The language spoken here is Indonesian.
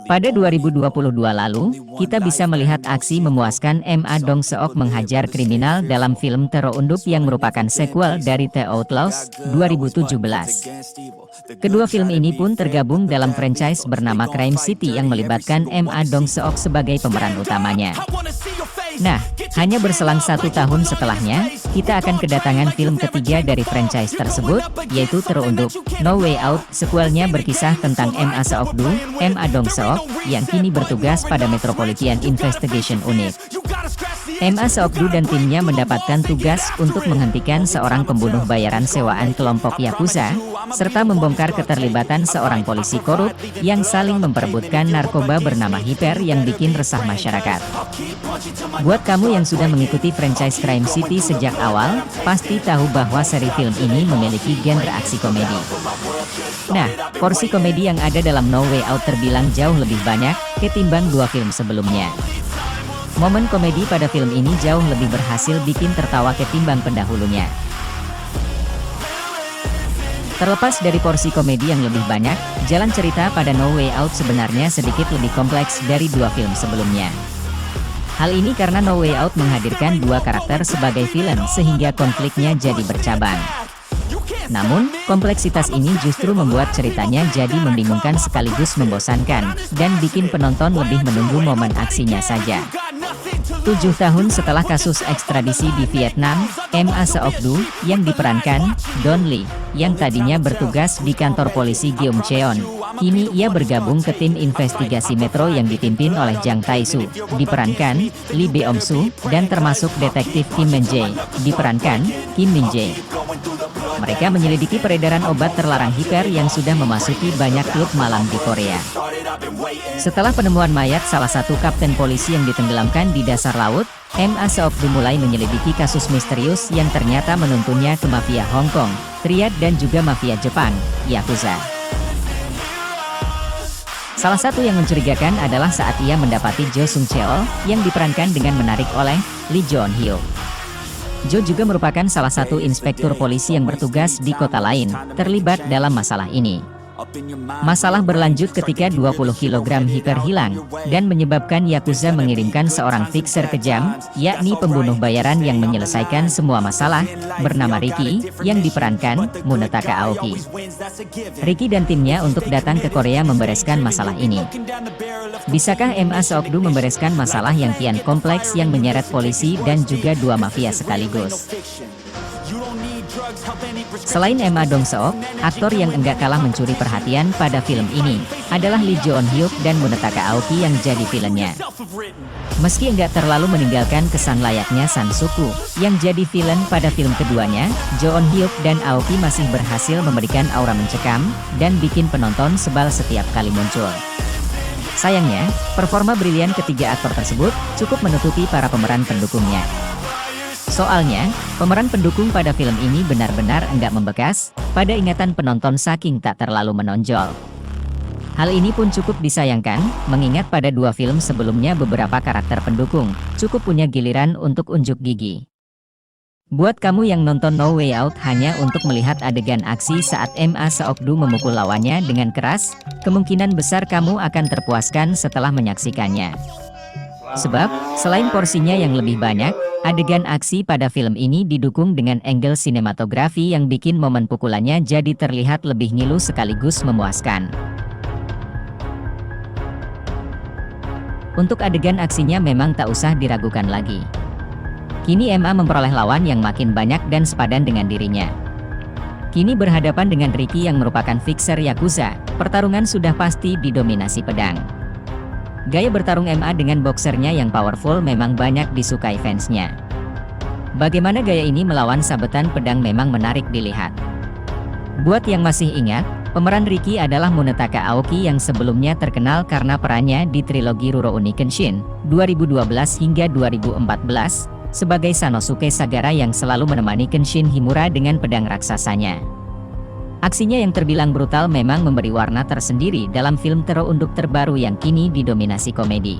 Pada 2022 lalu, kita bisa melihat aksi memuaskan Ma Dong-seok menghajar kriminal dalam film Terunduk yang merupakan sequel dari The Outlaws 2017. Kedua film ini pun tergabung dalam franchise bernama Crime City yang melibatkan Ma Dong-seok sebagai pemeran utamanya. Nah, hanya berselang 1 tahun setelahnya, kita akan kedatangan film ketiga dari franchise tersebut, yaitu Terunduk No Way Out. Sequelnya berkisah tentang Ma Dong-seok, yang kini bertugas pada Metropolitan Investigation Unit. Ma Seok-do dan timnya mendapatkan tugas untuk menghentikan seorang pembunuh bayaran sewaan kelompok Yakuza, serta membongkar keterlibatan seorang polisi korup yang saling memperebutkan narkoba bernama Hyper yang bikin resah masyarakat. Buat kamu yang sudah mengikuti franchise Crime City sejak awal, pasti tahu bahwa seri film ini memiliki genre aksi komedi. Nah, porsi komedi yang ada dalam No Way Out terbilang jauh lebih banyak ketimbang 2 film sebelumnya. Momen komedi pada film ini jauh lebih berhasil bikin tertawa ketimbang pendahulunya. Terlepas dari porsi komedi yang lebih banyak, jalan cerita pada No Way Out sebenarnya sedikit lebih kompleks dari 2 film sebelumnya. Hal ini karena No Way Out menghadirkan 2 karakter sebagai villain sehingga konfliknya jadi bercabang. Namun, kompleksitas ini justru membuat ceritanya jadi membingungkan sekaligus membosankan, dan bikin penonton lebih menunggu momen aksinya saja. 7 tahun setelah kasus ekstradisi di Vietnam, Ma Seok-do, yang diperankan Don Lee, yang tadinya bertugas di kantor polisi Gyeongcheon, kini ia bergabung ke tim investigasi Metro yang dipimpin oleh Jang Tae-soo, diperankan Lee Beom-soo, dan termasuk detektif Kim Min-jae, diperankan Kim Min-jae. Mereka menyelidiki peredaran obat terlarang Hyper yang sudah memasuki banyak klub malam di Korea. Setelah penemuan mayat salah satu kapten polisi yang ditenggelamkan di dasar laut, Ma Seok-do mulai menyelidiki kasus misterius yang ternyata menuntunnya ke mafia Hong Kong, triad dan juga mafia Jepang, Yakuza. Salah satu yang mencurigakan adalah saat ia mendapati Jo Sung-cheol, yang diperankan dengan menarik oleh Lee Joon-hyuk. Jo juga merupakan salah satu inspektur polisi yang bertugas di kota lain, terlibat dalam masalah ini. Masalah berlanjut ketika 20 kg Hyper hilang, dan menyebabkan Yakuza mengirimkan seorang fixer kejam, yakni pembunuh bayaran yang menyelesaikan semua masalah, bernama Ricky, yang diperankan Munetaka Aoki. Ricky dan timnya untuk datang ke Korea membereskan masalah ini. Bisakah Ma Seok-do membereskan masalah yang kian kompleks yang menyeret polisi dan juga 2 mafia sekaligus? Selain Ma Dong-seok, aktor yang enggak kalah mencuri perhatian pada film ini adalah Lee Joon-hyuk dan Munetaka Aoki yang jadi villainnya. Meski enggak terlalu meninggalkan kesan layaknya San Soo-koo yang jadi villain pada film keduanya, Joon-hyuk dan Aoki masih berhasil memberikan aura mencekam dan bikin penonton sebal setiap kali muncul. Sayangnya, performa brilian ketiga aktor tersebut cukup menutupi para pemeran pendukungnya. Soalnya, pemeran pendukung pada film ini benar-benar enggak membekas pada ingatan penonton saking tak terlalu menonjol. Hal ini pun cukup disayangkan, mengingat pada 2 film sebelumnya beberapa karakter pendukung cukup punya giliran untuk unjuk gigi. Buat kamu yang nonton No Way Out hanya untuk melihat adegan aksi saat Ma Seok-do memukul lawannya dengan keras, kemungkinan besar kamu akan terpuaskan setelah menyaksikannya. Sebab, selain porsinya yang lebih banyak, adegan aksi pada film ini didukung dengan angle sinematografi yang bikin momen pukulannya jadi terlihat lebih ngilu sekaligus memuaskan. Untuk adegan aksinya memang tak usah diragukan lagi. Kini Ma memperoleh lawan yang makin banyak dan sepadan dengan dirinya. Kini berhadapan dengan Ricky yang merupakan fixer Yakuza, pertarungan sudah pasti didominasi pedang. Gaya bertarung Ma dengan boxernya yang powerful memang banyak disukai fansnya. Bagaimana gaya ini melawan sabetan pedang memang menarik dilihat. Buat yang masih ingat, pemeran Ricky adalah Munetaka Aoki yang sebelumnya terkenal karena perannya di trilogi Rurouni Kenshin 2012 hingga 2014, sebagai Sanosuke Sagara yang selalu menemani Kenshin Himura dengan pedang raksasanya. Aksinya yang terbilang brutal memang memberi warna tersendiri dalam film Terunduk terbaru yang kini didominasi komedi.